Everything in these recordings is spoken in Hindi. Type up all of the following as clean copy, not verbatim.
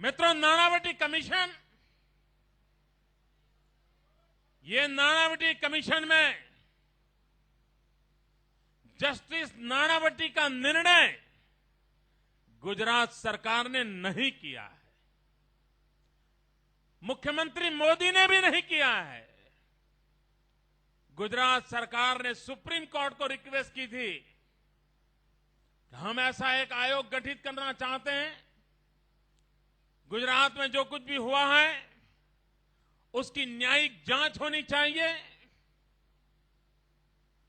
मित्रों, नानावटी कमीशन, ये नानावटी कमीशन में जस्टिस नानावटी का निर्णय गुजरात सरकार ने नहीं किया है, मुख्यमंत्री मोदी ने भी नहीं किया है। गुजरात सरकार ने सुप्रीम कोर्ट को रिक्वेस्ट की थी कि हम ऐसा एक आयोग गठित करना चाहते हैं, गुजरात में जो कुछ भी हुआ है उसकी न्यायिक जांच होनी चाहिए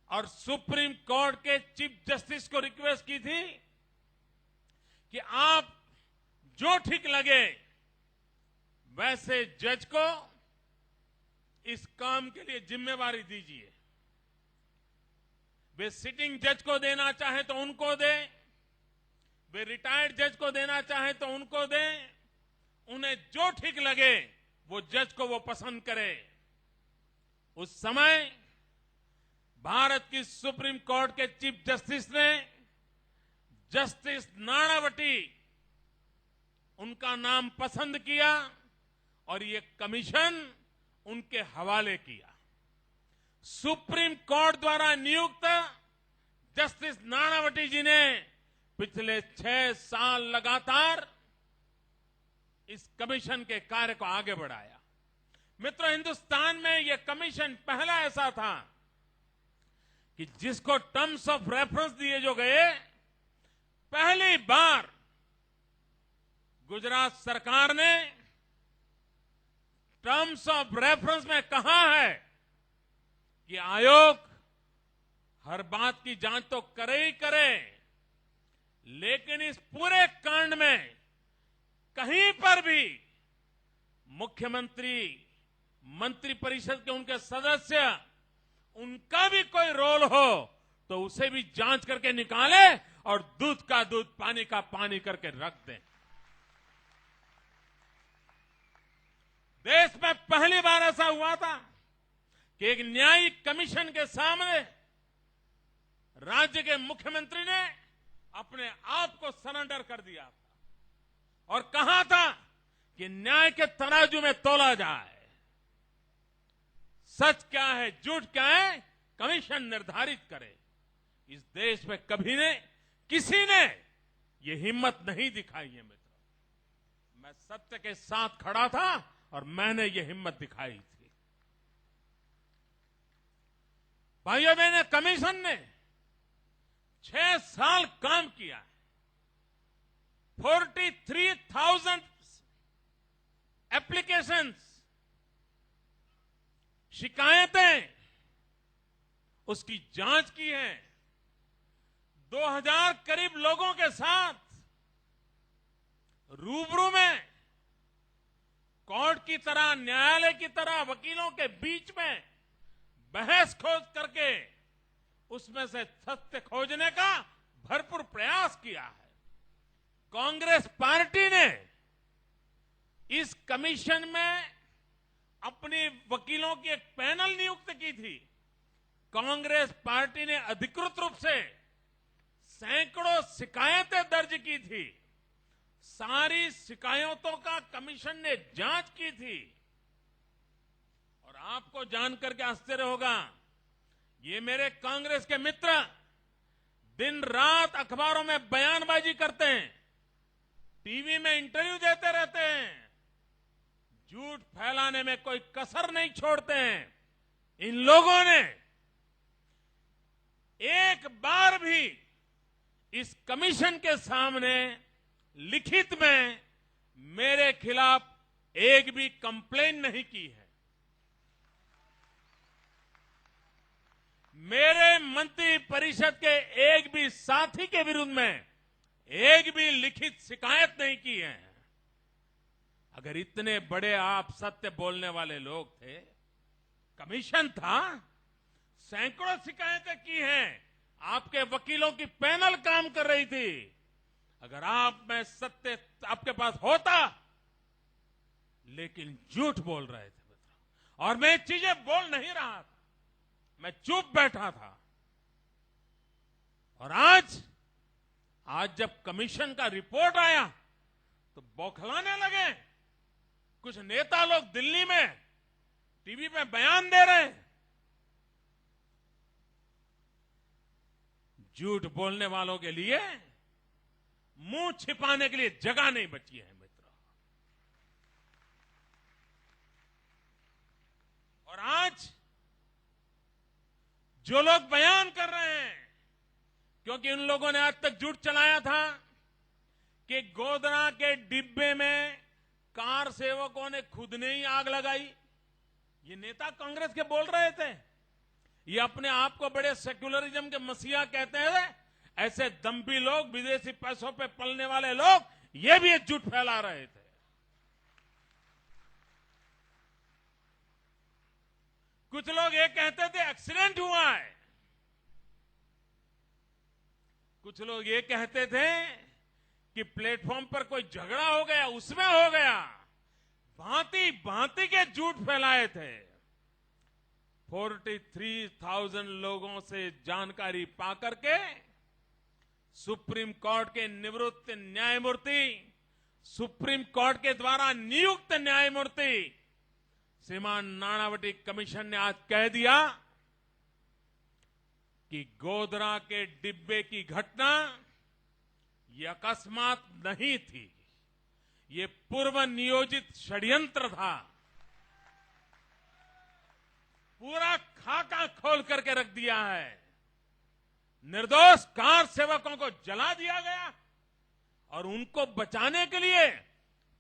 और सुप्रीम कोर्ट के चीफ जस्टिस को रिक्वेस्ट की थी कि आप जो ठीक लगे वैसे जज को इस काम के लिए जिम्मेवारी दीजिए। वे सिटिंग जज को देना चाहे तो उनको दें, वे रिटायर्ड जज को देना चाहे तो उनको दें, उन्हें जो ठीक लगे वो जज को वो पसंद करे। उस समय भारत की सुप्रीम कोर्ट के चीफ जस्टिस ने जस्टिस नानावटी उनका नाम पसंद किया और ये कमीशन उनके हवाले किया। सुप्रीम कोर्ट द्वारा नियुक्त जस्टिस नानावटी जी ने पिछले 6 साल लगातार इस कमीशन के कार्य को आगे बढ़ाया। मित्रों, हिंदुस्तान में यह कमीशन पहला ऐसा था कि जिसको टर्म्स ऑफ रेफरेंस दिए जो गए, पहली बार गुजरात सरकार ने टर्म्स ऑफ रेफरेंस में कहा है कि आयोग हर बात की जांच तो करे ही करे, लेकिन इस पूरे कांड में कहीं पर भी मुख्यमंत्री, मंत्रिपरिषद के उनके सदस्य, उनका भी कोई रोल हो तो उसे भी जांच करके निकाले और दूध का दूध, पानी का पानी करके रख दें। देश में पहली बार ऐसा हुआ था कि एक न्यायिक कमीशन के सामने राज्य के मुख्यमंत्री ने अपने आप को सरेंडर कर दिया था और कहा था कि न्याय के तराजू में तोला जाए। सच क्या है, झूठ क्या है, कमीशन निर्धारित करे। इस देश में कभी ने किसी ने ये हिम्मत नहीं दिखाई है। मित्रों, मैं सत्य के साथ खड़ा था और मैंने ये हिम्मत दिखाई थी। भाइयों बहनों, कमीशन ने 6 साल काम किया है। 43,000 एप्लीकेशंस, शिकायतें उसकी जांच की है। 2000 करीब लोगों के साथ रूबरू में, कोर्ट की तरह, न्यायालय की तरह वकीलों के बीच में बहस खोज करके उसमें से सत्य खोजने का भरपूर प्रयास किया है। कांग्रेस पार्टी ने इस कमीशन में अपने वकीलों की एक पैनल नियुक्त की थी। कांग्रेस पार्टी ने अधिकृत रूप से सैकड़ों शिकायतें दर्ज की थी। सारी शिकायतों का कमीशन ने जांच की थी। और आपको जानकर के आश्चर्य होगा, ये मेरे कांग्रेस के मित्र दिन रात अखबारों में बयानबाजी करते हैं, टीवी में इंटरव्यू देते रहते हैं, झूठ फैलाने में कोई कसर नहीं छोड़ते हैं। इन लोगों ने एक बार भी इस कमीशन के सामने लिखित में मेरे खिलाफ एक भी कंप्लेन नहीं की है। मेरे मंत्री परिषद के एक भी साथी के विरुद्ध में एक भी लिखित शिकायत नहीं की है। अगर इतने बड़े आप सत्य बोलने वाले लोग थे, कमीशन था, सैकड़ों शिकायतें की हैं, आपके वकीलों की पैनल काम कर रही थी। अगर आप में सत्य आपके पास होता, लेकिन झूठ बोल रहे थे और मैं चीजें बोल नहीं रहा था, मैं चुप बैठा था। और आज जब कमीशन का रिपोर्ट आया तो बौखलाने लगे। कुछ नेता लोग दिल्ली में टीवी पे बयान दे रहे हैं। झूठ बोलने वालों के लिए मुंह छिपाने के लिए जगह नहीं बची है मित्रों। और आज जो लोग बयान कर रहे हैं, क्योंकि उन लोगों ने आज तक झूठ चलाया था कि गोधरा के डिब्बे में कार सेवकों ने खुद ने ही आग लगाई। ये नेता कांग्रेस के बोल रहे थे। ये अपने आप को बड़े सेक्युलरिज्म के मसीहा कहते हैं। ऐसे दम्भी लोग, विदेशी पैसों पे पलने वाले लोग, ये भी एक झूठ फैला रहे थे। कुछ लोग ये कहते थे एक्सीडेंट हुआ है। कुछ लोग ये कहते थे कि प्लेटफॉर्म पर कोई झगड़ा हो गया, उसमें हो गया। भांति भांति के झूठ फैलाए थे। 43,000 लोगों से जानकारी पाकर के सुप्रीम कोर्ट के निवृत्त न्यायमूर्ति, सुप्रीम कोर्ट के द्वारा नियुक्त न्यायमूर्ति श्रीमान नानावटी कमीशन ने आज कह दिया कि गोधरा के डिब्बे की घटना ये अकस्मात नहीं थी, ये पूर्व नियोजित षड्यंत्र था। पूरा खाका खोल करके रख दिया है। निर्दोष कार सेवकों को जला दिया गया और उनको बचाने के लिए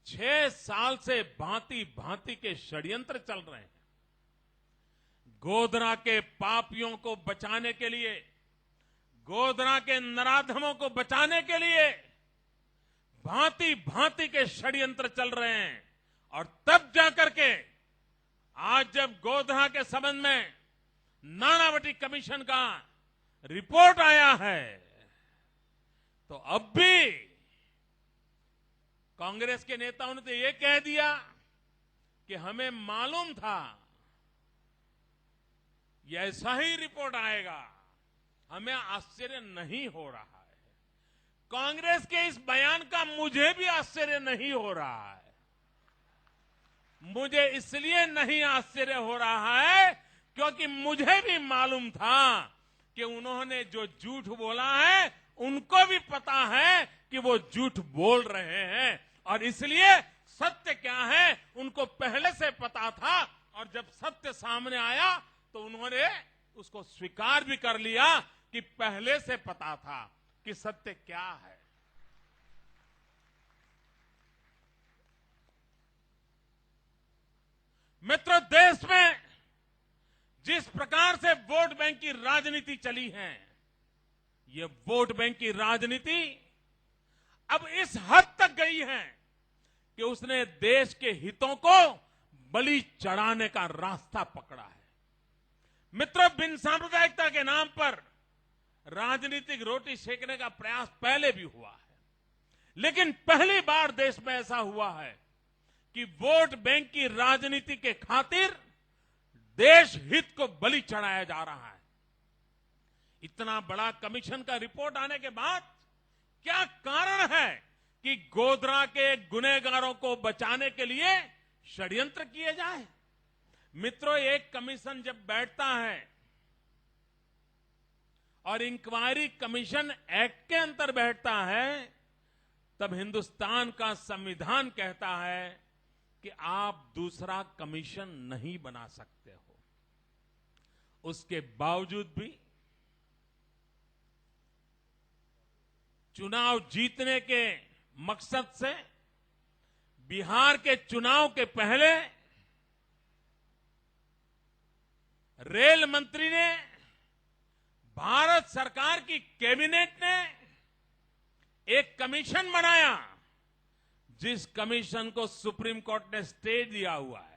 6 साल से भांति भांति के षड्यंत्र चल रहे हैं। गोधरा के पापियों को बचाने के लिए, गोधरा के नराधमों को बचाने के लिए भांति भांति के षड्यंत्र चल रहे हैं। और तब जाकर के आज जब गोधरा के संबंध में नानावटी कमीशन का रिपोर्ट आया है, तो अब भी कांग्रेस के नेताओं ने तो ये कह दिया कि हमें मालूम था ये ऐसा ही रिपोर्ट आएगा, हमें आश्चर्य नहीं हो रहा है। कांग्रेस के इस बयान का मुझे भी आश्चर्य नहीं हो रहा है। मुझे इसलिए नहीं आश्चर्य हो रहा है क्योंकि मुझे भी मालूम था कि उन्होंने जो झूठ बोला है उनको भी पता है कि वो झूठ बोल रहे हैं। और इसलिए सत्य क्या है उनको पहले से पता था। और जब सत्य सामने आया तो उन्होंने उसको स्वीकार भी कर लिया कि पहले से पता था कि सत्य क्या है। मित्रों, देश में जिस प्रकार से वोट बैंक की राजनीति चली है, ये वोट बैंक की राजनीति अब इस हद तक गई है कि उसने देश के हितों को बलि चढ़ाने का रास्ता पकड़ा है। मित्रों, बिन सांप्रदायिकता के नाम पर राजनीतिक रोटी सेकने का प्रयास पहले भी हुआ है, लेकिन पहली बार देश में ऐसा हुआ है कि वोट बैंक की राजनीति के खातिर देश हित को बलि चढ़ाया जा रहा है। इतना बड़ा कमीशन का रिपोर्ट आने के बाद क्या कारण है कि गोधरा के गुनहगारों को बचाने के लिए षड्यंत्र किए जाए? मित्रों, एक कमीशन जब बैठता है और इंक्वायरी कमीशन एक्ट के अंदर बैठता है, तब हिंदुस्तान का संविधान कहता है कि आप दूसरा कमीशन नहीं बना सकते हो। उसके बावजूद भी चुनाव जीतने के मकसद से बिहार के चुनाव के पहले रेल मंत्री ने, भारत सरकार की कैबिनेट ने एक कमीशन बनाया जिस कमीशन को सुप्रीम कोर्ट ने स्टे दिया हुआ है।